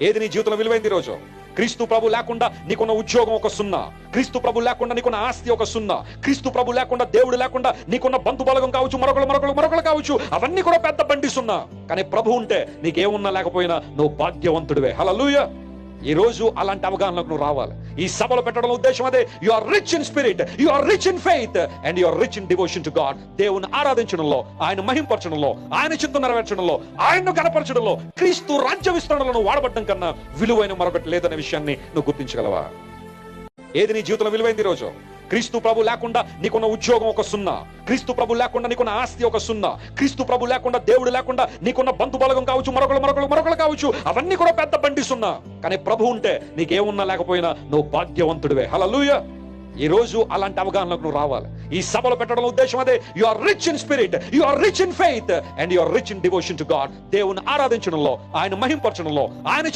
ఏది నీ జీవితంలో విలువైంది ఈరోజు? క్రీస్తు ప్రభు లేకుండా నీకున్న ఉద్యోగం ఒక సున్నా, క్రీస్తు ప్రభు లేకుండా నీకున్న ఆస్తి ఒక సున్నా, క్రీస్తు ప్రభు లేకుండా దేవుడు లేకుండా నీకున్న బంధు బలగం కావచ్చు, మరొకరు కావచ్చు, అవన్నీ కూడా పెద్ద బండి సున్నా. కానీ ప్రభు ఉంటే నీకేమున్నా లేకపోయినా నువ్వు భాగ్యవంతుడివే. హల్లెలూయా. ఈ రోజు అలాంటి అవగాహనకు నువ్వు రావాలి. ఈ సభలో పెట్టడం ఉద్దేశం అదే. You are rich in spirit, you are rich in faith and you are rich in devotion to God. దేవుని ఆరాధించడంలో, ఆయన మహింపరచడంలో, ఆయన చిత్తం నెరవేర్చడంలో, ఆయన్ను కనపరచడంలో, క్రీస్తు రాజ్య విస్తరణలో నువ్వు వాడబడ్డం కన్నా విలువైన మరొకటి లేదనే విషయాన్ని నువ్వు గుర్తించగలవా? ఏది నీ జీవితంలో విలువైంది ఈరోజు? క్రీస్తు ప్రభు లేకుండా నీకున్న ఉద్యోగం ఒక సున్నా, క్రీస్తు ప్రభు లేకుండా నీకున్న ఆస్తి ఒక సున్నా, క్రీస్తు ప్రభు లేకుండా దేవుడు లేకుండా నీకున్న బంధు బలగం కావచ్చు, మరొకరు కావచ్చు, అవన్నీ కూడా పెద్ద బండి సున్నా. కానీ ప్రభు ఉంటే నీకేమున్నా లేకపోయినా నువ్వు భాగ్యవంతుడివే. హల్లెలూయా. ఈ రోజు అలాంటి అవగాహనకు నువ్వు రావాలి. ఈ సభలో పెట్టడం ఉద్దేశం అదే. You are rich in spirit, you are rich in faith and you are rich in devotion to God. దేవుని ఆరాధించడంలో, ఆయన మహింపరచడంలో, ఆయన